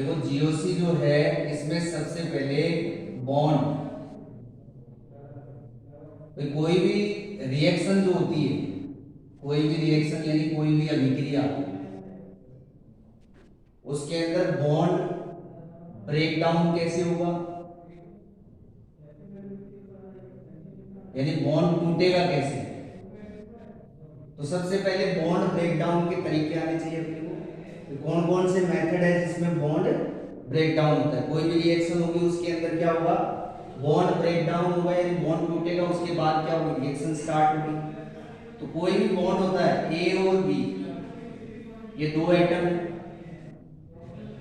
देखो जीओसी जो है इसमें सबसे पहले बॉन्ड, कोई भी रिएक्शन जो होती है, कोई भी रिएक्शन यानी कोई भी अभिक्रिया, उसके अंदर बॉन्ड ब्रेक डाउन कैसे होगा, यानी बॉन्ड टूटेगा कैसे। तो सबसे पहले बॉन्ड ब्रेक डाउन के तरीके आने चाहिए अपने को। तो कौन कौन से मेथड है जिसमें बॉन्ड ब्रेक डाउन होता है। कोई भी रिएक्शन होगी उसके अंदर क्या होगा, बॉन्ड ब्रेक डाउन होगा, यानी बॉन्ड टूटेगा, उसके बाद क्या होगी, रिएक्शन स्टार्ट होगी। तो कोई भी बॉन्ड होता है ए और बी, ये दो एटम,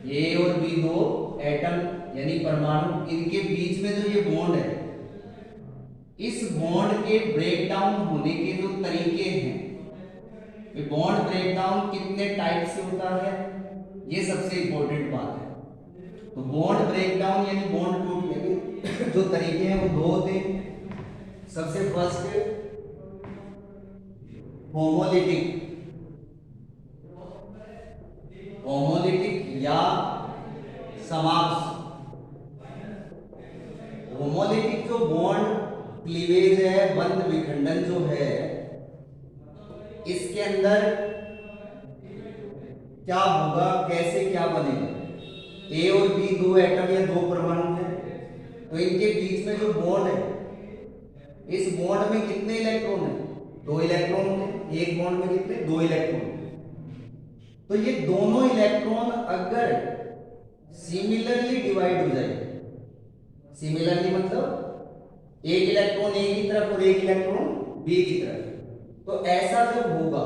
ए और बी दो एटम यानी परमाणु, इनके बीच में जो ये बॉन्ड है, इस बॉन्ड के ब्रेक डाउन होने के जो तरीके हैं, बॉन्ड ब्रेक डाउन कितने टाइप से होता है, ये सबसे इंपॉर्टेंट बात है। तो बॉन्ड ब्रेक डाउन यानी बॉन्ड टूटने के जो तरीके हैं वो दो होते हैं। सबसे फर्स्ट होमोलिटिक, होमोलिटिक या समाप्स। होमोलिटिक जो बॉन्ड क्लीवेज है, बंध विखंडन जो है, इसके अंदर क्या होगा, कैसे क्या बनेगा। ए और बी दो एटम या दो परमाणु है, तो इनके बीच में जो बॉन्ड है, इस बॉन्ड में कितने इलेक्ट्रॉन है, दो इलेक्ट्रॉन है। एक बॉन्ड में कितने, दो इलेक्ट्रॉन। तो ये दोनों इलेक्ट्रॉन अगर सिमिलरली डिवाइड हो जाए, सिमिलरली मतलब एक इलेक्ट्रॉन ए की तरफ और एक इलेक्ट्रॉन बी की तरफ, तो ऐसा जब होगा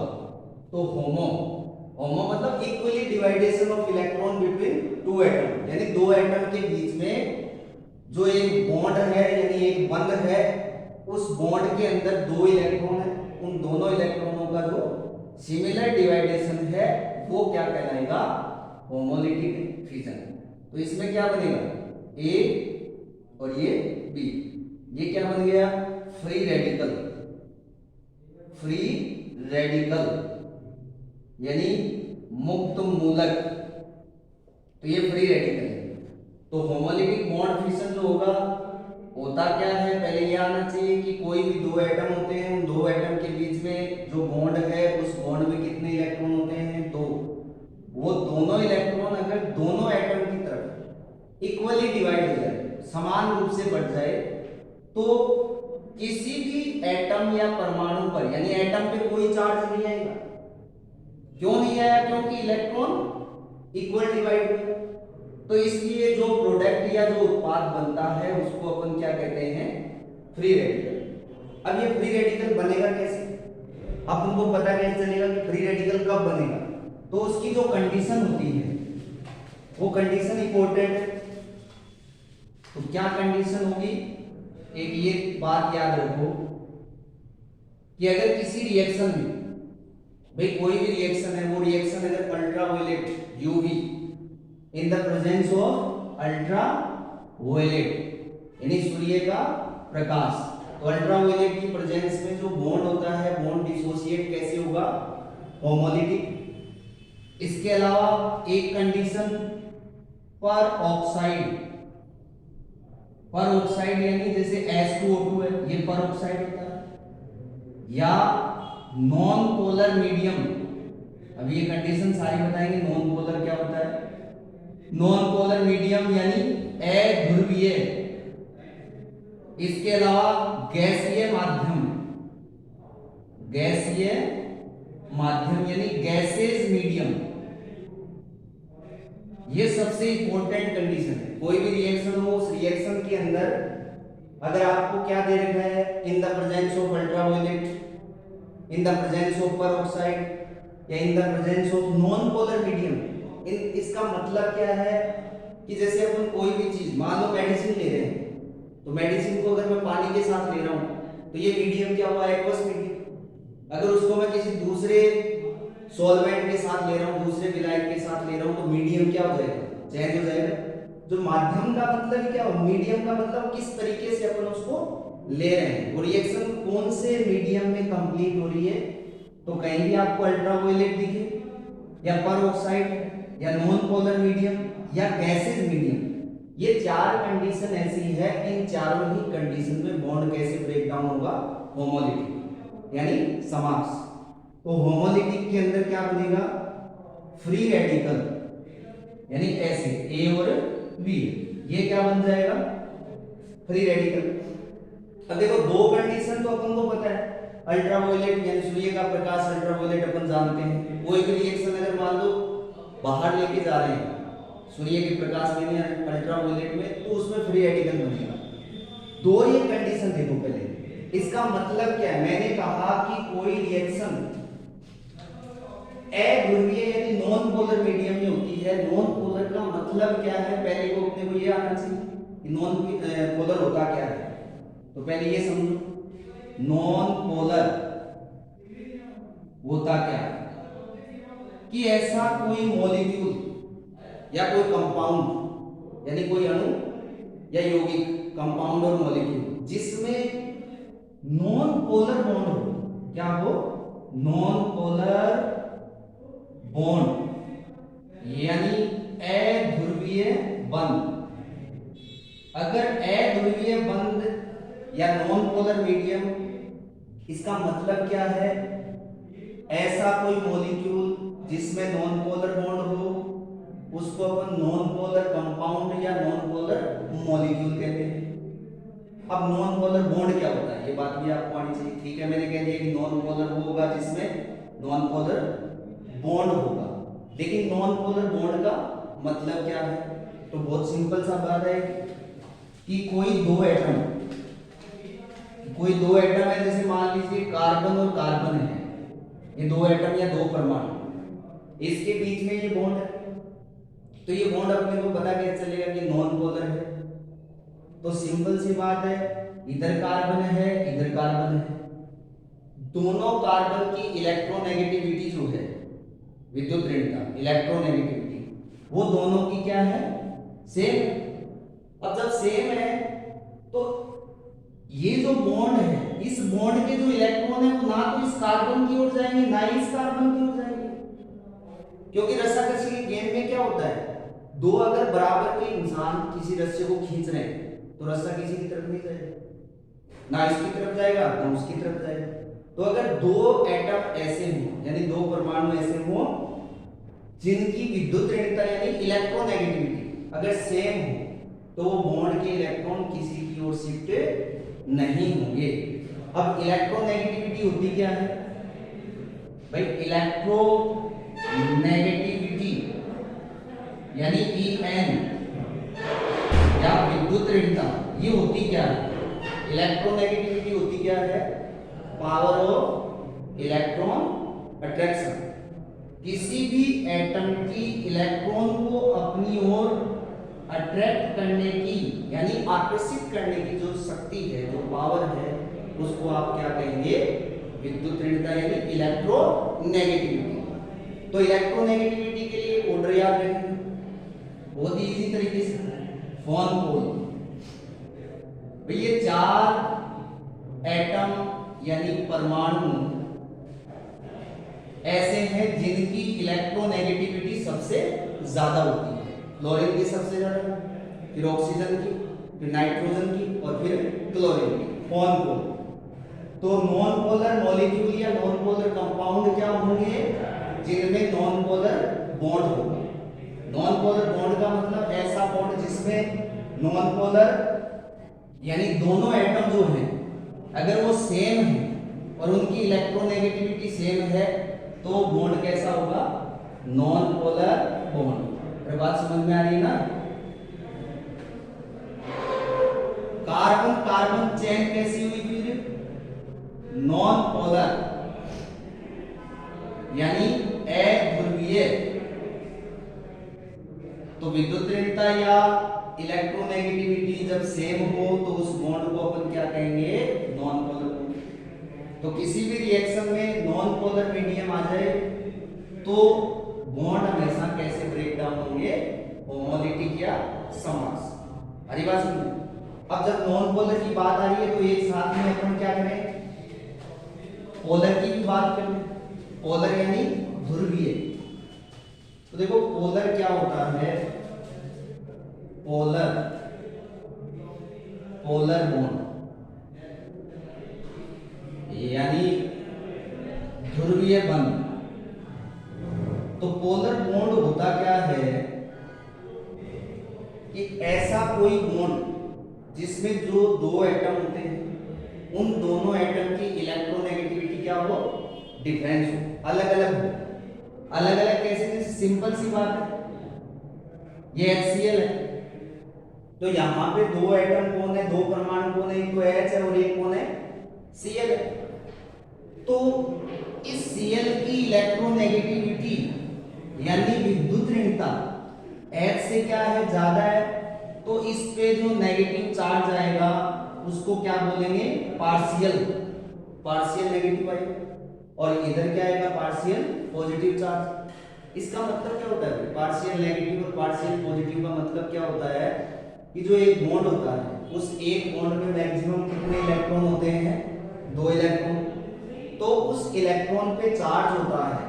तो होमो, होमो मतलब equally division of electron between two atom, यानी दो एटम के बीच में जो एक बॉन्ड है यानी एक बंध है, उस बॉन्ड के अंदर दो इलेक्ट्रॉन है, उन दोनों इलेक्ट्रॉनों का जो सिमिलर डिवाइडेशन है वो क्या कहलाएगा, होमोलिटिक फिजन। तो इसमें क्या बनेगा, ए और ये बी, ये क्या बन गया, फ्री रेडिकल, फ्री रेडिकल यानी मुक्त मूलक, तो ये फ्री रेडिकल है। तो होमोलिटिक बॉन्ड फिशन जो होगा, होता क्या है, पहले ये आना चाहिए कि कोई भी दो एटम होते हैं, उन दो एटम के बीच में जो बॉन्ड है, उस बॉन्ड में कितने इलेक्ट्रॉन होते हैं, दो। वो दोनों इलेक्ट्रॉन अगर दोनों एटम की तरफ इक्वली डिवाइड हो जाए, समान रूप से बढ़ जाए, तो किसी भी एटम या परमाणु पर, यानी एटम पे कोई चार्ज नहीं आएगा। क्यों नहीं आया, क्योंकि इलेक्ट्रॉन इक्वल डिवाइड हुए। तो इसलिए जो प्रोडक्ट या जो उत्पाद बनता है उसको अपन क्या कहते हैं, फ्री रेडिकल। अब ये फ्री रेडिकल बनेगा कैसे, अपन को पता कैसे चलेगा कि फ्री रेडिकल कब बनेगा, तो उसकी जो कंडीशन होती है वो कंडीशन इंपॉर्टेंट है। तो क्या कंडीशन होगी, एक ये बात याद रखो कि अगर किसी रिएक्शन में, भाई कोई भी रिएक्शन है, वो रिएक्शन अगर ultraviolet UV in the presence of ultraviolet यानी सूर्य का प्रकाश, तो अल्ट्रावायलेट की प्रेजेंस में जो बॉन्ड होता है, बॉन्ड डिसोसिएट कैसे होगा, होमोलिटिक। इसके अलावा एक कंडीशन पर ऑक्साइड, पर ऑक्साइड यानी जैसे H2O2 है, ये पर ऑक्साइड होता है, या नॉन पोलर मीडियम। अब ये कंडीशन सारी बताएंगे, नॉन पोलर क्या होता है, नॉन पोलर मीडियम यानी अध्रुवीय। इसके अलावा गैसीय माध्यम, गैसीय माध्यम यानी गैसेज मीडियम, ये सबसे इंपॉर्टेंट कंडीशन है। कोई भी रिएक्शन हो, उस रिएक्शन के अंदर अगर आपको क्या दे रखा है, in the presence of ultraviolet, in the presence of peroxide या in the presence of non polar medium, इसका मतलब क्या है कि जैसे अपन कोई भी चीज, मान लो मेडिसिन ले रहे हैं, तो मेडिसिन को अगर मैं पानी के साथ ले रहा हूं तो ये मीडियम क्या हुआ, एक्वस मीडियम। अगर उसको मैं किसी दूसरे सॉल्वेंट के साथ ले रहा हूं, दूसरे विलायक के साथ ले रहा हूं, तो मीडियम क्या हो जाएगा, चेंज हो जाएगा। जो माध्यम का मतलब क्या हो, मीडियम का मतलब किस तरीके से अपन उसको ले रहे हैं, वो रिएक्शन कौन से मीडियम में कंप्लीट हो रही है। तो कहीं भी आपको अल्ट्रावायलेट दिखे या पर ऑक्साइड या नॉन पोलर मीडियम या गैसेज मीडियम। ये चार कंडीशन ऐसी है, इन चारों ही कंडीशन में बॉन्ड कैसे ब्रेक डाउन होगा, होमोलिटिक यानी समास। तो होमोलिटिक के अंदर क्या बनेगा, फ्री रेडिकल यानी ऐसे ए और बी, ये क्या बन जाएगा, फ्री रेडिकल। अब देखो दो कंडीशन तो अपन को पता है, अल्ट्रावायलेट यानी सूर्य का प्रकाश अल्ट्रावायलेट अपन जानते हैं। कोई भी रिएक्शन अगर मान लो बाहर लेके जा रहे हैं सूर्य के प्रकाश में अल्ट्रावायलेट में, तो उसमें फ्री रेडिकल बनेगा। दो ये कंडीशन देखो पहले, इसका मतलब क्या है, मैंने कहा कि कोई रिएक्शन अध्रुवीय यानी नॉन पोलर मीडियम में होती है। नॉन पोलर का मतलब क्या है, पहले को अपने को ये आना चाहिए कि नॉन पोलर होता क्या है। तो पहले ये समझो, नॉन पोलर होता क्या है कि ऐसा कोई मॉलिक्यूल या कोई कंपाउंड यानी कोई अणु या यौगिक, कंपाउंड और मॉलिक्यूल जिसमें नॉन पोलर बॉन्ड हो। क्या हो, नॉन पोलर बॉन्ड यानी अध्रुवीय बंध। अगर अध्रुवीय बंध या नॉन पोलर मीडियम, इसका मतलब क्या है, ऐसा कोई मॉलिक्यूल जिसमें नॉन पोलर बॉन्ड हो, उसको अपन नॉन पोलर कंपाउंड या नॉन पोलर मॉलिक्यूल कहते हैं। अब नॉन पोलर बॉन्ड क्या होता है, ये बात भी आपको आनी चाहिए। ठीक है, मैंने कह दिया कि नॉन पोलर वो होगा जिसमें नॉन पोलर बॉन्ड होगा, लेकिन नॉन पोलर बॉन्ड का मतलब क्या है, तो बहुत सिंपल सा बात है कि कोई दो एटम है, जैसे मान लीजिए कार्बन और कार्बन है, ये दो एटम या दो परमाणु, इसके बीच में ये बॉन्ड है। तो ये बॉन्ड अपने को पता कैसे चलेगा कि नॉन पोलर है, तो सिंपल सी बात है, इधर कार्बन है इधर कार्बन है, दोनों कार्बन की इलेक्ट्रोनेगेटिविटी जो है, विद्युत ऋणता इलेक्ट्रोनेगेटिविटी, वो दोनों की क्या है, सेम। अब जब सेम है तो ये जो बॉन्ड है, इस बॉन्ड के जो इलेक्ट्रॉन है वो ना तो इस कार्बन की ओर जाएंगे ना ही इस कार्बन की ओर जाएंगे, क्योंकि रस्साकशी के गेम में क्या होता है, दो अगर बराबर के इंसान किसी रस्से को खींच रहे हैं तो रस्सा किसी की तरफ नहीं जाएगा, ना इसकी तरफ जाएगा ना उसकी तरफ जाएगा। तो अगर दो एटम ऐसे हो यानी दो परमाणु ऐसे हो जिनकी विद्युत ऋणता यानी इलेक्ट्रोनेगेटिविटी अगर सेम हो, तो वो बॉन्ड के इलेक्ट्रॉन किसी की ओर शिफ्ट नहीं होंगे। अब इलेक्ट्रोनेगेटिविटी होती क्या है भाई, इलेक्ट्रोनेगेटिविटी यानी En या विद्युत ऋणता, ये होती क्या है, इलेक्ट्रोनेगेटिविटी होती क्या है, पावर ऑफ इलेक्ट्रॉन अट्रैक्शन। किसी भी एटम की इलेक्ट्रॉन को अपनी ओर अट्रैक्ट करने की यानी आकर्षित करने की जो शक्ति है, जो पावर है, उसको आप क्या कहेंगे, विद्युत ऋणता यानी इलेक्ट्रोनेगेटिविटी। तो इलेक्ट्रोनेगेटिविटी के लिए ऑर्डर याद रखेंगे बहुत ही इजी तरीके से, फोन पोल। ये चार एटम यानी परमाणु ऐसे हैं जिनकी इलेक्ट्रोनेगेटिविटी सबसे ज्यादा होती है। क्लोरीन की सबसे ज्यादा, फिर ऑक्सीजन की, फिर नाइट्रोजन की और फिर क्लोरीन की, फोन पोल। तो नॉन पोलर मॉलिक्यूल या नॉन पोलर कंपाउंड क्या होंगे, जिनमें नॉन पोलर बॉन्ड होगा। नॉन पोलर बॉन्ड का मतलब ऐसा बॉन्ड जिसमें नॉन पोलर यानी दोनों एटम जो हैं अगर वो सेम है और उनकी इलेक्ट्रोनेगेटिविटी सेम है, तो बॉन्ड कैसा होगा, नॉन पोलर बॉन्ड। अरे बात समझ में आ रही है ना। कार्बन कार्बन चेन कैसी हुई, फिर नॉन पोलर यानी अध्रुवीय। तो विद्युत ऋणता या इलेक्ट्रोनेगेटिविटी जब सेम हो तो उस बॉन्ड को अपन क्या कहेंगे, नॉन पोलर बॉन्ड। तो किसी भी रिएक्शन में नॉन पोलर मीडियम आ जाए तो बॉन्ड हमेशा कैसे ब्रेक डाउन होंगे, होमोलिटिक या समास। हरी बात सुनिए। अब जब नॉन पोलर की बात आ रही है तो एक साथ में अपन क्या करें, पोलर की भी बात करें। पोलर यानी ध्रुवीय, तो देखो पोलर क्या होता है, पोलर पोलर बॉन्ड यानी ध्रुवीय बंध। तो पोलर बॉन्ड होता क्या है कि ऐसा कोई बॉन्ड जिसमें जो दो एटम होते हैं उन दोनों एटम की इलेक्ट्रोनेगेटिविटी क्या हो, डिफरेंस हो, अलग अलग हो। अलग अलग कैसे, जैसे सिंपल सी बात है, ये HCl है तो यहाँ पे दो एटम कौन है, दो परमाणु कौन है, एक तो H है और एक कौन है, Cl है। तो इस Cl की इलेक्ट्रोनेगेटिविटी यानी विद्युत ऋणता H से क्या है, ज्यादा है, तो इस पे जो नेगेटिव चार्ज आएगा उसको क्या बोलेंगे, पार्शियल, पार्शियल नेगेटिव आएगा, और इधर क्या आएगा, पार्शियल पॉजिटिव चार्ज। इसका मतलब क्या होता है, पार्शियल नेगेटिव और पार्शियल पॉजिटिव का मतलब क्या होता है कि जो एक बॉन्ड होता है उस एक बॉन्ड में मैक्सिमम कितने इलेक्ट्रॉन होते हैं, 2 इलेक्ट्रॉन। तो उस इलेक्ट्रॉन पे चार्ज होता है,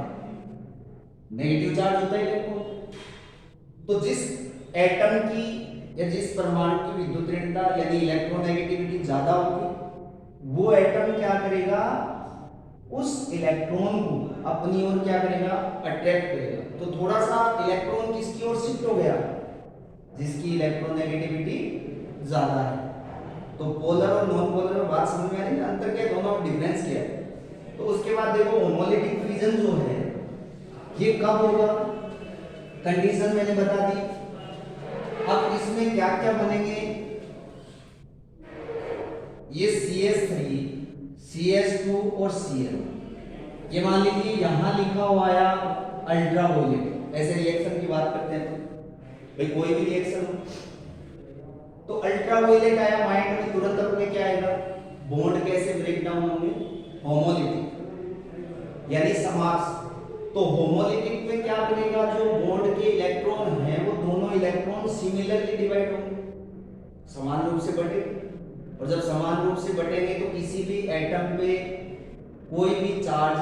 नेगेटिव चार्ज होता है इलेक्ट्रॉन। तो जिस एटम की या जिस परमाणु की विद्युत ऋणता यानी इलेक्ट्रोनेगेटिविटी ज्यादा होगी वो एटम क्या करेगा, उस इलेक्ट्रॉन को अपनी ओर क्या करेगा, अट्रैक्ट करेगा। तो थोड़ा सा इलेक्ट्रॉन किसकी ओर शिफ्ट हो गया, जिसकी इलेक्ट्रोनेगेटिविटी ज्यादा है। तो पोलर और नॉन पोलर में बात समझ में आ रही है, अंतर क्या है, दोनों में डिफरेंस क्या है। तो उसके बाद देखो होमोलिटिक फ्यूजन जो है ये कब होगा, कंडीशन मैंने बता दी। अब इसमें क्या क्या बनेंगे, ये CH3 CH2 और Cl, ये मान लीजिए यहां लिखा हुआ आया अल्ट्रावायलेट। ऐसे रिएक्शन की बात करते हैं तो भाई कोई भी रिएक्शन हो तो अल्ट्रावायलेट आया माइंड में, तुरंत अपने क्या आएगा, बॉन्ड कैसे ब्रेक डाउन होंगे, होमोलिटिक यानी समास। तो होमोलिटिक में क्या बनेगा, जो बॉन्ड के इलेक्ट्रॉन हैं वो दोनों इलेक्ट्रॉन सिमिलरली डिवाइड होंगे, समान रूप से बटेंगे। और जब समान रूप से बटेंगे तो किसी भी एटम पे कोई भी चार्ज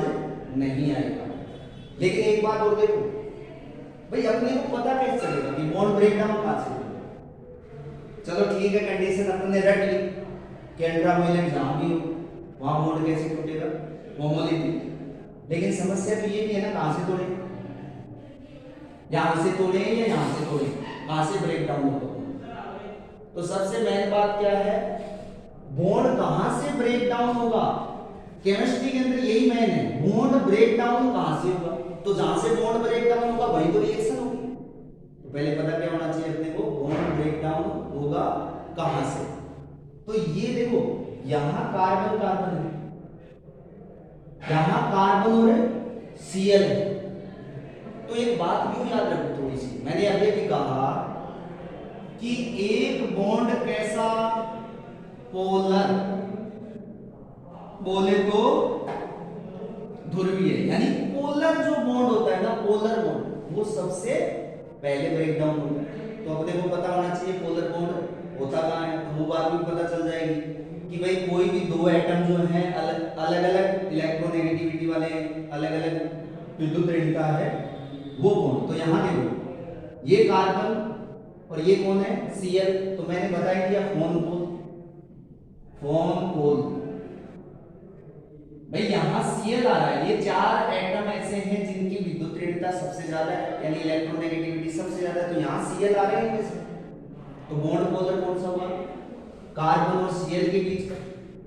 नहीं आएगा। लेकिन एक बात और देखो भाई, अपने को पता कैसे चलेगा कि बॉन्ड ब्रेक डाउन कहां से होगा। चलो ठीक है, कंडीशन अपने रट ली कि अल्ट्रावायलेट जहां भी हो वहां बॉन्ड कैसे टूटेगा, होमोलिटिक। लेकिन समस्या तो ये भी है ना, कहां से तोड़े, यहां से तोड़े या यहां से तोड़े, कहां से ब्रेक डाउन होगा। तो सबसे मेन बात क्या है, बॉन्ड कहां से ब्रेक डाउन होगा। केमिस्ट्री के अंदर यही मेन है, बॉन्ड ब्रेक डाउन कहां से होगा। तो जहां से बॉन्ड ब्रेक डाउन होगा वहीं तो रिएक्शन होगी। तो पहले पता क्या होना चाहिए अपने को, बॉन्ड ब्रेक डाउन होगा कहां से। तो ये देखो यहां कार्बन कार्बन है, यहां कार्बन और Cl है। तो एक बात भी याद रखो थोड़ी सी, मैंने अभी भी कहा कि एक बॉन्ड कैसा, पोलर, बोले तो ध्रुवीय, यानी पोलर जो बॉन्ड होता है ना, पोलर बॉन्ड वो सबसे पहले ब्रेक डाउन होता है। तो अपने को पता होना चाहिए पोलर बॉन्ड होता कहां है, तो वो बात भी पता चल जाएगी कि भाई कोई भी दो एटम जो हैं अलग अलग इलेक्ट्रोनेगेटिविटी वाले, अलग अलग विद्युत ऋणता है वो बॉन्ड। तो यहां देखो ये कार्बन और ये कौन है, Cl। तो मैंने बताया दिया फोन कोल भाई यहां Cl आ रहा है। ये चार एटम ऐसे हैं जिनकी विद्युत ऋणता सबसे ज्यादा है यानी इलेक्ट्रोनेगेटिविटी सबसे ज्यादा है। तो यहां Cl आ रहे हैं इनमें से, तो बॉन्ड पोलर कौन सा हुआ, कार्बन और Cl के बीच का।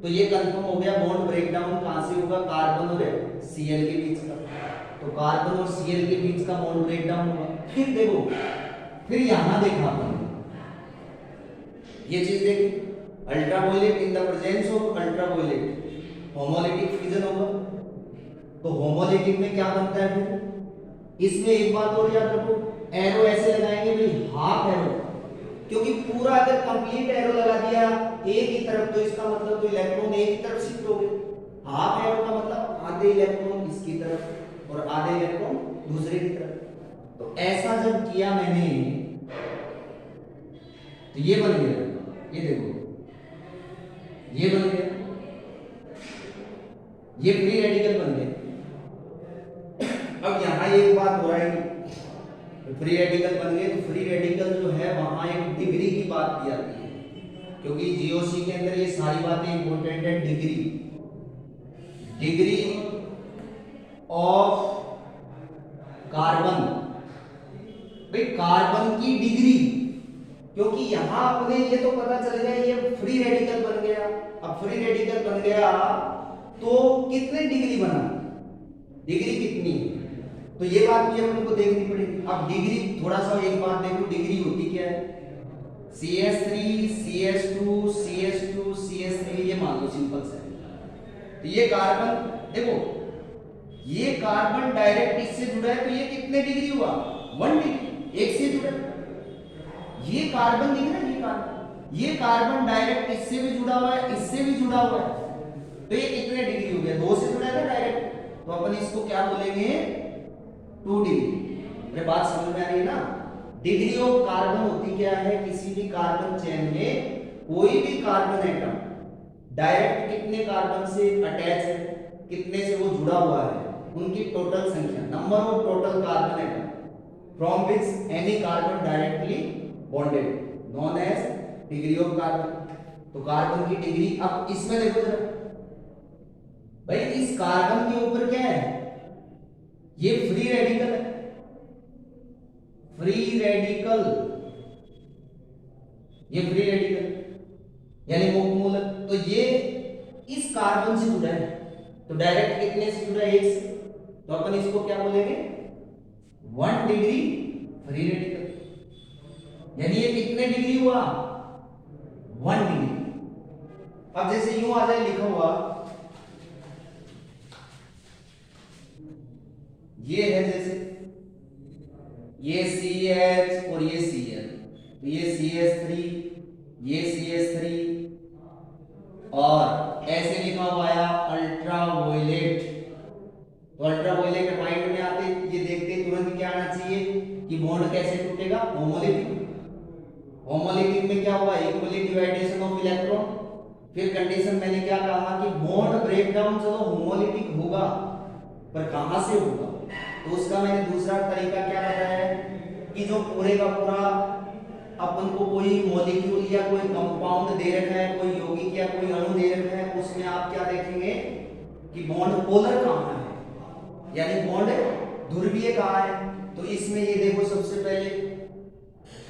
तो ये कंफर्म हो गया बॉन्ड ब्रेक डाउन कहां से होगा, कार्बन और Cl के बीच का। तो कार्बन और Cl के बीच का बॉन्ड ब्रेक डाउन होगा। फिर देखो, फिर यहां देखा अपन ये चीज देखी, ultraviolet in the presence of ultraviolet homolytic fusion होगा। तो होमोलिटिक में क्या बनता है फिर, इसमें एक बात और याद रखो, एरो ऐसे लगाएंगे भाई, हाफ एरो, क्योंकि पूरा अगर कंप्लीट एरो लगा दिया एक ही तरफ तो इसका मतलब तो इलेक्ट्रॉन एक ही तरफ शिफ्ट हो गए। हाफ एरो का मतलब आधे इलेक्ट्रॉन इसकी तरफ और आधे इलेक्ट्रॉन दूसरे की तरफ। तो ऐसा जब किया मैंने तो ये बन गया, ये देखो ये बन गया, ये फ्री रेडिकल बन गए। अब यहां एक बात हो रहा है फ्री रेडिकल बन गए। तो फ्री रेडिकल जो है वहां एक डिग्री की बात की जाती है, क्योंकि जीओसी के अंदर ये सारी बातें इंपॉर्टेंट है। डिग्री ऑफ कार्बन, भाई कार्बन की डिग्री, क्योंकि यहां अपने ये तो पता चल गया ये फ्री रेडिकल बन गया। अब फ्री रेडिकल बन गया तो कितने डिग्री बना, डिग्री कितनी है, तो ये बात भी अपन को देखनी पड़ेगी। अब डिग्री थोड़ा सा एक बात देखो, डिग्री होती क्या है, CH3 CH2 CH2 CH3 ये मान लो सिंपल से। तो ये कार्बन देखो, ये कार्बन डायरेक्ट इससे जुड़ा है, तो ये कितने डिग्री हुआ, 1 डिग्री, एक से जुड़ा। ये कार्बन दिख रहा है, ये कार्बन डायरेक्ट इससे भी जुड़ा हुआ है, इससे भी जुड़ा हुआ है, तो ये कितने डिग्री हो गया, 2 से जुड़ा है ना डायरेक्ट, तो अपन इसको क्या बोलेंगे, 2 डिग्री। मेरे बात समझ में आ रही है ना। डिग्री ऑफ कार्बन होती क्या है, किसी भी कार्बन चेन में कोई भी कार्बन एटम डायरेक्ट कितने कार्बन से अटैच है, कितने से वो जुड़ा हुआ है, उनकी टोटल संख्या, number of total carbon atom from which any carbon directly bonded, known as degree of carbon. तो कार्बन की डिग्री, अब इसमें देखो जरा भाई, इस कार्बन के ऊपर क्या है, ये फ्री रेडिकल है, फ्री रेडिकल, ये फ्री रेडिकल यानी मुक्त मूलक, तो ये इस कार्बन से जुड़ा है, तो डायरेक्ट कितने से जुड़ा है, 1 से, तो अपन इसको क्या बोलेंगे, 1 डिग्री फ्री रेडिकल, यानी ये कितने डिग्री हुआ, 1 डिग्री। अब जैसे यूं आ जाए लिखा हुआ, ये है जैसे ये CH और ये Cl, तो ये CH3, ये CH3, और ऐसे लिखा हुआ है अल्ट्रावायलेट, तो अल्ट्रावायलेट माइंड में आते ये देखते तुरंत क्या आना चाहिए कि बॉन्ड कैसे टूटेगा, होमोलिटिक। होमोलिटिक में क्या हुआ, इक्वली डिवाइडेशन ऑफ इलेक्ट्रॉन। फिर कंडीशन मैंने क्या कहा कि बॉन्ड ब्रेकडाउन चलो होमोलिटिक होगा, पर कहां से होगा, तो उसका मैंने दूसरा तरीका क्या बताया कि जो पूरे का पूरा अपन को कोई मॉलिक्यूल या कोई कंपाउंड दे रखा है, कोई यौगिक या कोई अणु दे रखा है, उसमें आप क्या देखेंगे कि बॉन्ड पोलर कहां है, यानी बॉन्ड ध्रुवीय कहां है। तो इसमें ये देखो सबसे पहले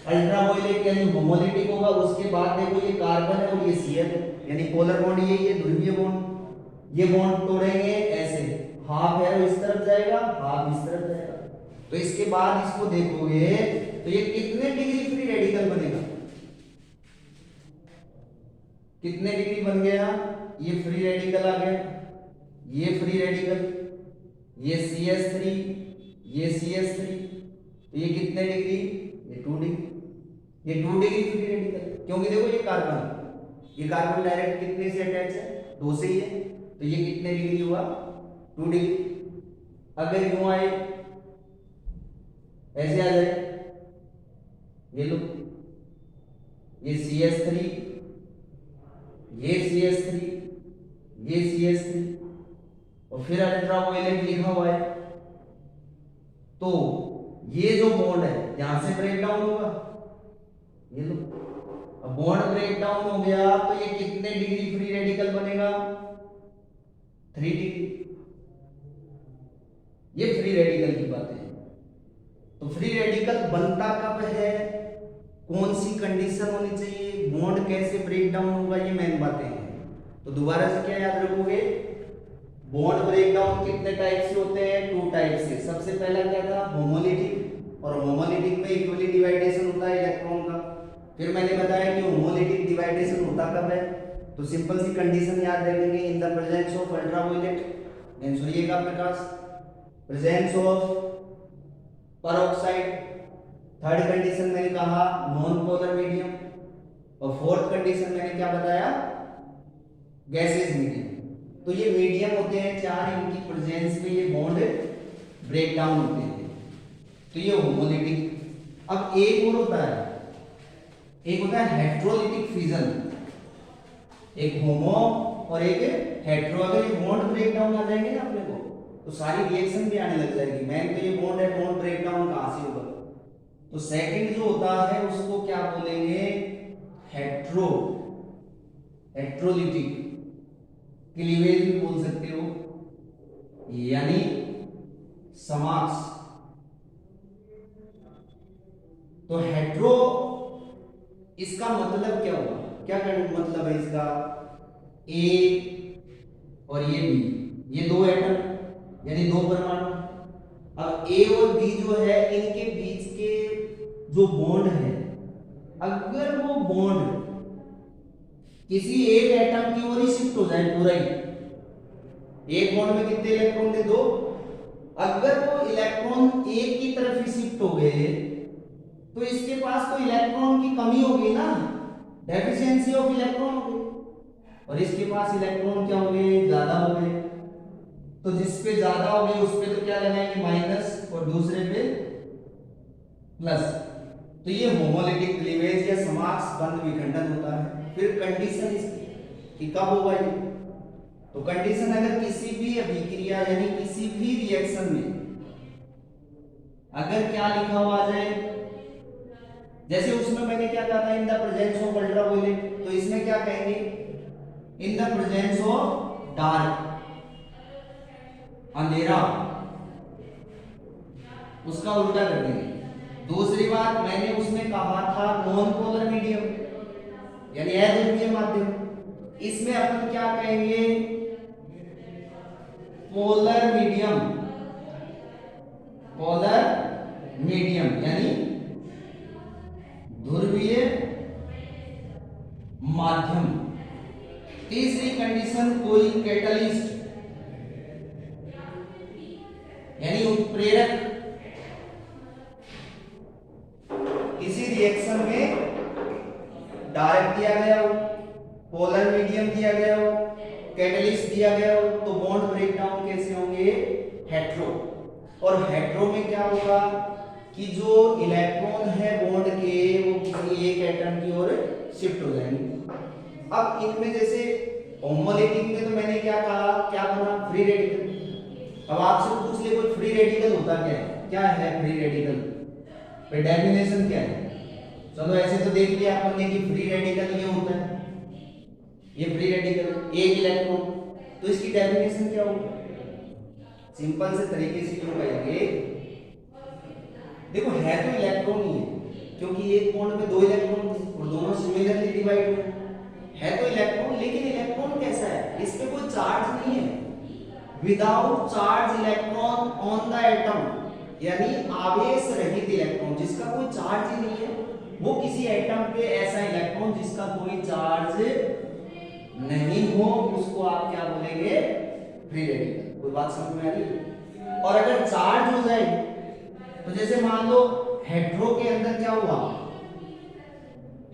अल्ट्रावायलेट यानी होमोलिटिक होगा, उसके बाद देखो ये कार्बन है और ये Cl है, यानी पोलर बॉन्ड यही है, ध्रुवीय बॉन्ड। ये बॉन्ड तोड़ेंगे ऐसे, हाफ एरो इस तरफ जाएगा, हाफ इस तरफ जाएगा, तो इसके बाद इसको देखोगे तो ये कितने डिग्री फ्री रेडिकल बनेगा, कितने डिग्री बन गया, ये फ्री रेडिकल आ गया, ये फ्री रेडिकल, ये CH3, ये CH3, तो ये कितने डिग्री, ये 2 डिग्री, ये 2 डिग्री फ्री रेडिकल, क्योंकि देखो ये कार्बन डायरेक्ट कितने से अटैच है, 2 से ही है, तो ये कितने डिग्री हुआ, 2 डिग्री। अगर यूं आए, ऐसे आ जाए, ये लो, ये CH3, ये CH3, ये CH3, और फिर अल्ट्रावायलेट लिखा हुआ है, तो ये जो बॉन्ड है यहां से ब्रेक डाउन होगा, ये लो, अब बॉन्ड ब्रेक डाउन हो गया तो ये कितने डिग्री फ्री रेडिकल बनेगा, 3 डिग्री। ये फ्री रेडिकल की बातें हैं। तो फ्री रेडिकल बनता कब है, कौन सी कंडीशन होनी चाहिए, बॉन्ड कैसे ब्रेक डाउन होगा, ये मेन बातें हैं। तो दोबारा से क्या याद रखोगे, बॉन्ड ब्रेक डाउन कितने टाइप से होते हैं, 2 टाइप से। सबसे पहला क्या था, होमोलिटिक, और होमोलिटिक में इक्वली डिवाइडेशन होता है इलेक्ट्रॉन का। फिर मैंने बताया कि होमोलिटिक डिवाइडेशन होता कब है, तो सिंपल सी कंडीशन याद रखेंगे, in the presence of ultraviolet यानी सूर्य का प्रकाश, presence of peroxide, third condition मैंने कहा नॉन पोलर मीडियम, और फोर्थ कंडीशन मैंने क्या बताया, गैसेस मीडियम। तो ये मीडियम होते हैं 4, इनकी प्रेजेंस में ये बॉन्ड ब्रेक डाउन होते हैं, तो ये होमोलिटिक। अब एक और होता है, एक होता है हेट्रोलिटिक फ्यूजन, एक होमो और एक हेट्रो। अगर ये बॉन्ड ब्रेक डाउन आ जाएंगे ना अपने को, तो सारी रिएक्शन भी आने लग जाएगी। मैन तो ये बॉन्ड है, बॉन्ड ब्रेक डाउन कहां से होगा, तो सेकंड जो होता है उसको क्या बोलेंगे, हेट्रोलिटिक क्लीवेज भी बोल सकते हो, यानी समास। तो हेट्रो इसका मतलब क्या हुआ, क्या मतलब है इसका, ए और ये बी, ये दो एटम यानी दो परमाणु। अब ए और बी जो है इनके बीच के जो बॉन्ड है, अगर वो बॉन्ड किसी एक एटम की ओर ही शिफ्ट हो जाए पूरा ही, एक बॉन्ड में कितने इलेक्ट्रॉन थे, दो, अगर वो इलेक्ट्रॉन एक की तरफ ही शिफ्ट हो गए तो इसके पास तो इलेक्ट्रॉन की कमी होगी ना, डेफिशिएंसी ऑफ इलेक्ट्रॉन होगी, और इसके पास इलेक्ट्रॉन क्या हो गए, ज्यादा हो गए। तो जिस पे ज्यादा हो गए उस पे तो क्या लगाएंगे, माइनस, और दूसरे पे प्लस। तो ये होमोलिटिक क्लीवेज या समास बंध विखंडन होता है। फिर कंडीशन इसकी कि कब होगा ये, तो कंडीशन अगर किसी भी अभिक्रिया यानी किसी भी रिएक्शन में अगर क्या लिखा हुआ आ जाए, जैसे उसमें मैंने क्या कहा था, इन द प्रेजेंस ऑफ अल्ट्रावायलेट, तो इसमें क्या कहेंगे, इन द प्रेजेंस ऑफ डार्क, अंधेरा, उसका उल्टा कर देंगे। दूसरी बात मैंने उसमें कहा था नॉन पोलर मीडियम यानी अध्रुवीय माध्यम, इसमें अपन क्या कहेंगे, पोलर मीडियम, पोलर मीडियम यानी ध्रुवीय माध्यम। तीसरी कंडीशन, कोई कैटलिस्ट यानी उत्प्रेरक किसी रिएक्शन में डायरेक्ट दिया गया हो, पोलर मीडियम दिया गया हो, कैटलिस्ट दिया गया हो, तो बॉन्ड ब्रेकडाउन कैसे होंगे, हेट्रो। और हेट्रो में क्या होगा कि जो इलेक्ट्रॉन है बॉन्ड के वो किसी एक एटम की ओर शिफ्ट हो जाएंगे। अब इनमें जैसे होमोलिटिक में तो मैंने क्या कहा, क्या बना, फ्री रेडिकल। अब आपसे पूछ ले कोई फ्री रेडिकल होता क्या है, क्या है फ्री रेडिकल, फिर डेफिनेशन क्या है। चलो ऐसे तो देख लिया अपन ने कि फ्री रेडिकल ये होता है, ये फ्री रेडिकल एक इलेक्ट्रॉन, तो इसकी डेफिनेशन क्या होगी, सिंपल से तरीके से क्यों कहेंगे, देखो है तो इलेक्ट्रॉन ही है, क्योंकि एक बॉन्ड में दो इलेक्ट्रॉन और दोनों सिमिलरली डिवाइड हुए है तो इलेक्ट्रॉन, लेकिन इलेक्ट्रॉन कैसा है, इस पे कोई चार्ज नहीं है, without charge electron on the atom यानी आवेश रहित इलेक्ट्रॉन जिसका कोई चार्ज ही नहीं है, वो किसी एटम पे ऐसा इलेक्ट्रॉन जिसका कोई चार्ज नहीं हो उसको आप क्या बोलेंगे, फ्री रेडिकल। कोई बात समझ में आ रही है। और अगर चार्ज हो जाए तो जैसे मान लो हेट्रो के अंदर क्या हुआ,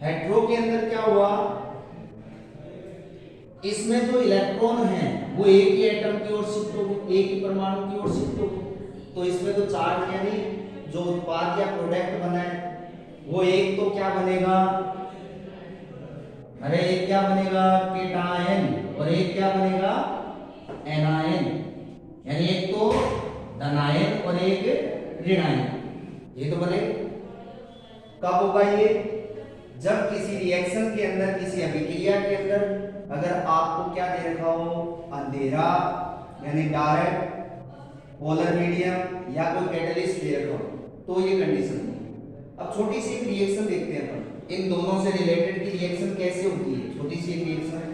हेट्रो के अंदर क्या हुआ, इसमें जो इलेक्ट्रॉन है वो एक ही एटम की ओर शिफ्ट हो गए, एक ही परमाणु की ओर शिफ्ट हो गए, तो इसमें तो चार्ज यानी जो उत्पाद या प्रोडक्ट बना है वो एक तो क्या बनेगा, अरे एक क्या बनेगा, केटायन, और एक क्या बनेगा, एनायन, यानी एक तो धनायन और एक ऋणायन, ये तो बनेगा। कब होगा ये, जब किसी रिएक्शन के अंदर, किसी अभिक्रिया के अंदर अगर आपको क्या दे रखा हो, अंधेरा यानी डार्क, पोलर मीडियम या कोई कैटलिस्ट दे रखा हो, तो ये कंडीशन है। अब छोटी सी एक रिएक्शन देखते हैं अपन, इन दोनों से रिलेटेड की रिएक्शन कैसे होती है, छोटी सी एक रिएक्शन है,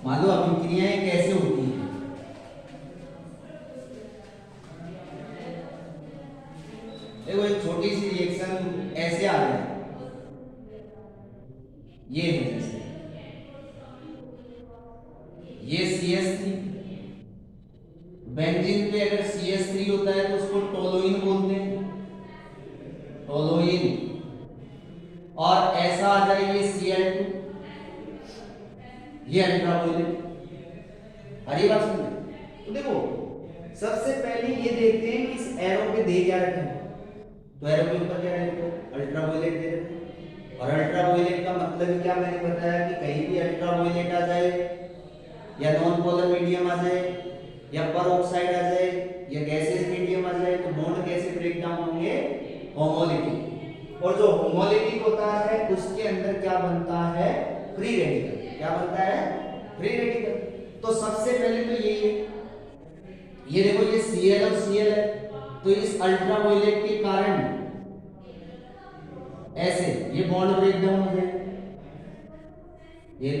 मान लो अभिक्रियाएं कैसे होती हैं, देखो एक छोटी सी रिएक्शन ऐसे आ रही है, ये है जैसे ये CH3, बेंजीन पे अगर CH3 होता है तो उसको टोलुइन बोलते हैं, टोलुइन, और ऐसा आ जाए ये Cl2, ये अल्ट्रावायलेट। हरी बात सुनिए, तो देखो सबसे पहले ये देखते हैं कि इस एरो पे दे क्या रखा है, तो एरो के ऊपर क्या रखा है, अल्ट्रावायलेट दे रखा है, और अल्ट्रावायलेट का मतलब क्या मैंने बताया कि कहीं भी अल्ट्रावायलेट आ जाए या नॉन पोलर मीडियम आ जाए या पर ऑक्साइड आ जाए या गैसियस मीडियम आ जाए तो बॉन्ड कैसे ब्रेक डाउन होंगे, और जो होमोलिटिक होता है उसके अंदर क्या बनता है, फ्री रेडिकल। क्या बनता है, फ्री रेडिकल। तो सबसे पहले तो यही है, ये देखो ये Cl और Cl है, तो इस अल्ट्रावायलेट के कारण ऐसे ये बॉन्ड ब्रेक डाउन हो जाएगा। ये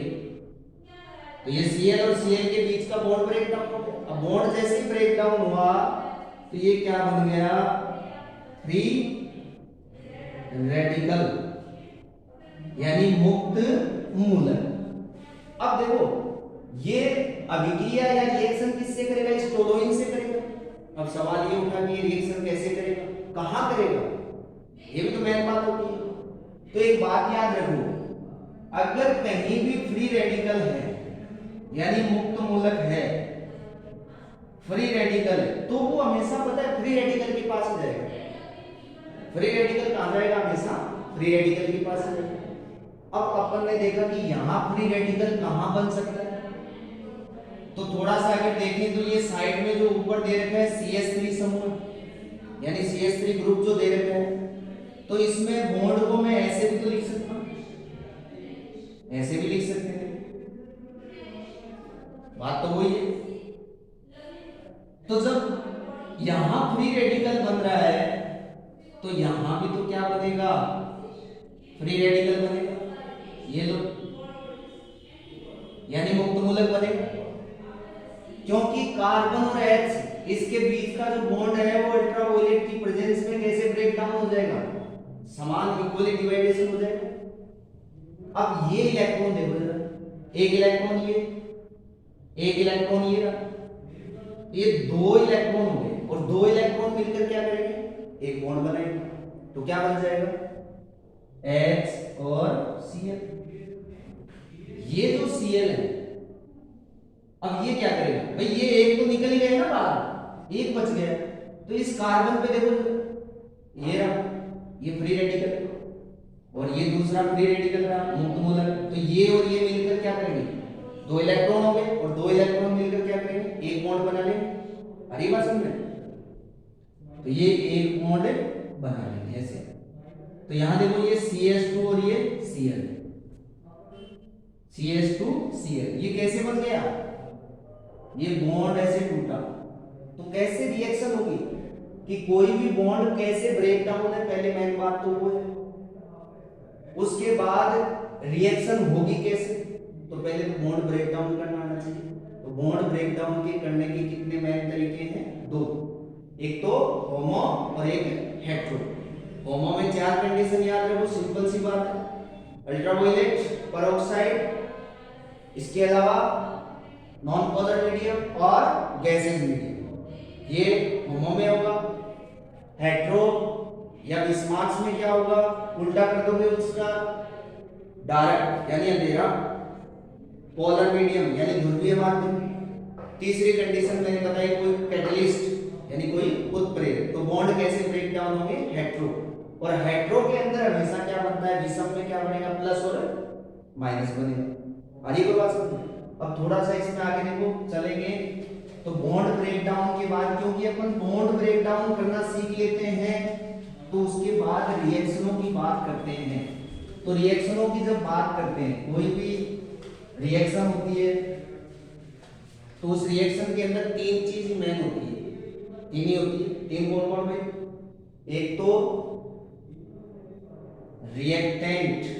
तो ये Cl और Cl के बीच का बॉन्ड ब्रेक डाउन हो गया। अब बॉन्ड जैसे ही ब्रेक डाउन हुआ तो ये क्या बन गया, फ्री रेडिकल यानी मुक्त मूलक। अब देखो ये अभिक्रिया या रिएक्शन किससे करेगा, इस टोलुइन से करेगा। अब सवाल ये उठा कि ये रिएक्शन कैसे करेगा, कहां करेगा, ये भी तो मेन बात होती है। तो एक बात याद रखो, अगर कहीं भी फ्री रेडिकल है यानी मुक्त मूलक है, फ्री रेडिकल है, तो वो हमेशा पता है फ्री रेडिकल के पास जाएगा। फ्री रेडिकल कहां जाएगा, हमेशा फ्री रेडिकल के पास जाएगा। अब अपन ने देखा कि यहां फ्री रेडिकल कहां बन सकता है, तो थोड़ा सा अगर देखें तो ये साइड में जो ऊपर दे रखा है CH3 समूह यानी CH3 ग्रुप जो दे रखा है, तो इसमें बॉन्ड को मैं ऐसे भी तो लिख सकता हूं, ऐसे भी लिख सकते हैं, बात तो वही है। तो जब यहां फ्री रेडिकल बन रहा है तो यहां भी तो क्या बनेगा, फ्री रेडिकल बनेगा, ये लो, यानी मुक्त मूलक बनेगा। क्योंकि कार्बन और H इसके बीच का जो बॉन्ड है वो अल्ट्रावायलेट की प्रेजेंस में कैसे ब्रेक डाउन हो जाएगा, समान इक्वली डिवाइडेशन हो जाएगा। अब ये इलेक्ट्रॉन देखो जरा, एक इलेक्ट्रॉन ये, एक इलेक्ट्रॉन ये रहा, ये दो इलेक्ट्रॉन हो गए और दो इलेक्ट्रॉन मिलकर क्या करेंगे, एक बॉन्ड बनाएंगे। तो क्या बन जाएगा, H और Cl। ये जो Cl है अब ये क्या करेगा भाई, ये एक तो निकल ही गया ना बाहर, एक बच गया, तो इस कार्बन पे देखो ये रहा, ये फ्री रेडिकल और ये दूसरा फ्री रेडिकल रहा मुक्त मूलक। तो ये और ये मिलकर क्या करेंगे, दो इलेक्ट्रॉन हो गए और दो इलेक्ट्रॉन मिलकर क्या करेंगे, एक बॉन्ड बना लेंगे। हरी बात समझ में, तो ये एक बॉन्ड बना लेंगे ऐसे। तो यहां देखो ये CH2 और ये Cl, CH2 Cl, ये कैसे बन गया, ये बॉन्ड ऐसे टूटा। तो कैसे रिएक्शन होगी कि कोई भी बॉन्ड कैसे ब्रेक डाउन है, पहले मेन बात तो वो है, उसके बाद रिएक्शन होगी कैसे, तो पहले तो बॉन्ड ब्रेक डाउन करना आना चाहिए। तो बॉन्ड ब्रेक डाउन के करने के कितने मेन तरीके हैं, दो, एक तो होमो और एक हेटेरो। होमो में चार कंडीशन याद रखो, सिंपल सी बात है, अल्ट्रावायलेट, पेरोक्साइड, इसके अलावा नॉन पोलर मीडियम और गैसेज मीडियम, ये होमो में होगा। हेटेरो या बिस्मार्क्स में क्या होगा, उल्टा कर दोगे उसका, डार्क यानी अंधेरा, पोलर मीडियम यानी ध्रुवीय माध्यम। तीसरी कंडीशन मैंने बताई, कोई कैटलिस्ट यानी कोई उत्प्रेरक। तो बॉन्ड कैसे ब्रेक डाउन होंगे, हेटेरो। और हेटेरो के अंदर हमेशा क्या बनता है, विषम में क्या बनेगा, प्लस और माइनस बनेगा। आगे कोई बात समझो। अब थोड़ा सा इसमें आगे देखो चलेंगे, तो बॉन्ड ब्रेक डाउन के बाद, क्योंकि अपन बॉन्ड ब्रेक डाउन करना सीख लेते हैं तो उसके बाद रिएक्शनों की बात करते हैं। तो रिएक्शनों की जब बात करते हैं, कोई भी रिएक्शन होती है तो उस रिएक्शन के अंदर तीन चीज मेन होती है, तीन ही होती है। तीन कौन कौन भाई, एक तो रिएक्टेंट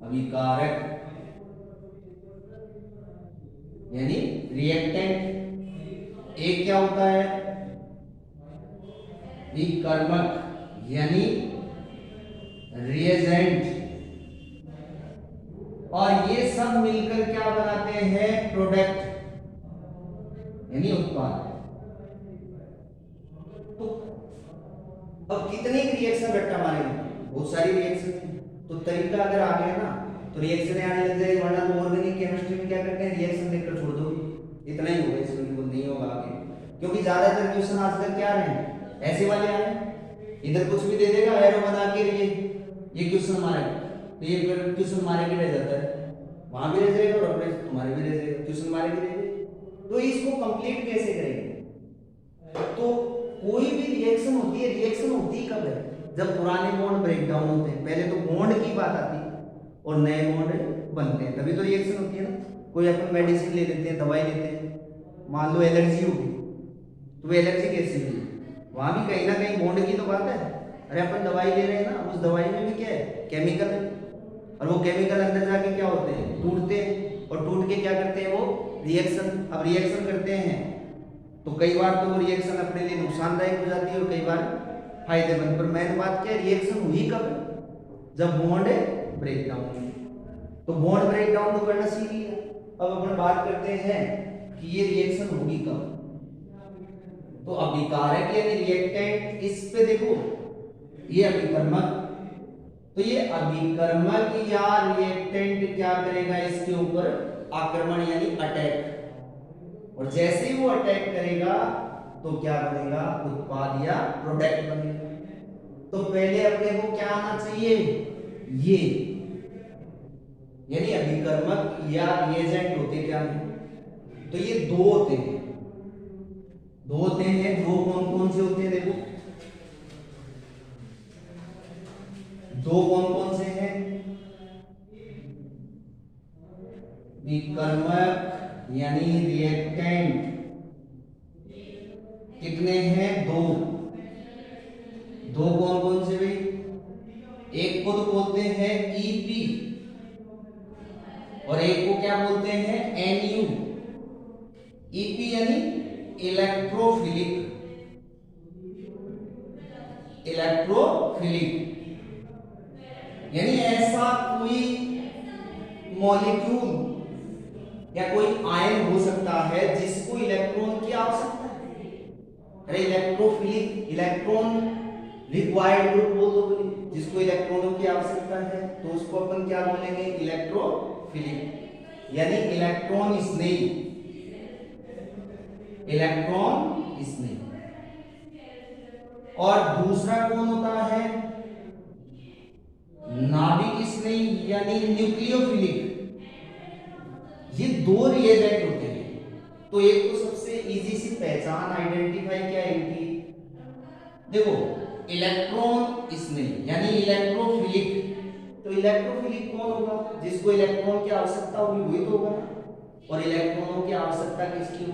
अभिकारक यानी रिएक्टेंट, एक क्या होता है विकर्मक यानी रिएजेंट, और ये सब मिलकर क्या बनाते हैं, प्रोडक्ट यानी उत्पाद। तो अब कितने रिएक्शन रट्टा मारेंगे, बहुत सारी रिएक्शन। तो तरीका अगर आ गया ना तो रिएक्शन आने लग जाएगी, वरना तो ऑर्गेनिक केमिस्ट्री में क्या करते हैं, रिएक्शन देखकर छोड़ दो, इतना ही होगा, इसमें कुछ नहीं होगा आगे। क्योंकि ज्यादातर क्वेश्चन आज तक क्या रहे हैं, ऐसे वाले आ रहे हैं, इधर कुछ भी दे देगा एरो बना के, ये क्वेश्चन मारेगा, तो ये क्वेश्चन मारे के रह जाता है, वहां भी रह जाएगा और अपने तुम्हारे भी रह जाएगा, क्वेश्चन मारे के रह जाएगा। तो इसको कंप्लीट कैसे करेंगे, तो कोई भी रिएक्शन होती है, रिएक्शन होती कब है? जब पुराने बॉन्ड ब्रेक डाउन होते हैं। पहले तो बॉन्ड की बात आती है और नए बॉन्ड बनते हैं, तभी तो रिएक्शन होती है ना। कोई अपन मेडिसिन ले लेते हैं, दवाई लेते हैं, मान लो एलर्जी होगी, तो वो एलर्जी कैसी हुई? वहां भी कहीं ना कहीं बॉन्ड की तो बात है। अरे अपन दवाई ले रहे हैं ना, उस दवाई में भी क्या है? केमिकल है, और वो केमिकल अंदर जाके क्या होते हैं? टूटते हैं, और टूट के क्या करते हैं? वो रिएक्शन, अब रिएक्शन करते हैं तो कई बार तो वो रिएक्शन अपने लिए नुकसानदायक हो जाती है और कई बार फायदेमंद। पर मेन बात क्या है? रिएक्शन हुई कब? जब बॉन्ड ब्रेक डाउन। तो बॉन्ड ब्रेक डाउन तो करना सीख लिया, अब अपन बात करते हैं कि ये रिएक्शन होगी कब। तो अभिकारक यानी रिएक्टेंट, इस पे देखो ये अभिकर्मक, तो ये अभिकर्मक या रिएक्टेंट क्या करेगा? इसके ऊपर आक्रमण यानी अटैक, और जैसे ही वो अटैक करेगा तो क्या बनेगा? उत्पाद या प्रोडक्ट बनेगा। तो पहले अपने को क्या आना चाहिए? ये यानी अभिकर्मक या रिएजेंट होते क्या हैं? तो ये दो होते हैं, दो होते हैं। दो कौन कौन से होते हैं? देखो दो कौन कौन से हैं? विकर्मक यानी रिएक्टेंट कितने हैं? दो। दो कौन कौन से भाई? एक को तो बोलते हैं ईपी और एक को क्या बोलते हैं? एनयू। ईपी यानी इलेक्ट्रोफिलिक, इलेक्ट्रोफिलिक यानी ऐसा कोई मॉलिक्यूल या कोई आयन हो सकता है जिसको इलेक्ट्रॉन की आवश्यकता है। अरे इलेक्ट्रोफिलिक, इलेक्ट्रॉन रिक्वायर्ड ग्रुप बोल दो बोले, जिसको इलेक्ट्रॉनों की आवश्यकता है तो उसको अपन क्या बोलेंगे? इलेक्ट्रोफिलिक यानी इलेक्ट्रॉन स्नेही, इलेक्ट्रॉन स्नेही। और दूसरा कौन होता है? नाभिक स्नेही यानी न्यूक्लियोफिलिक। ये दो रिएजेंट होते हैं। तो एक तो सबसे इजी सी पहचान आइडेंटिफाई क्या है इनकी? देखो इलेक्ट्रॉन स्नेही यानी इलेक्ट्रोफिलिक, तो इलेक्ट्रोफिलिक कौन होगा? जिसको इलेक्ट्रॉन की आवश्यकता होगी वही तो होगा, और इलेक्ट्रॉनों की आवश्यकता किसकी होगी?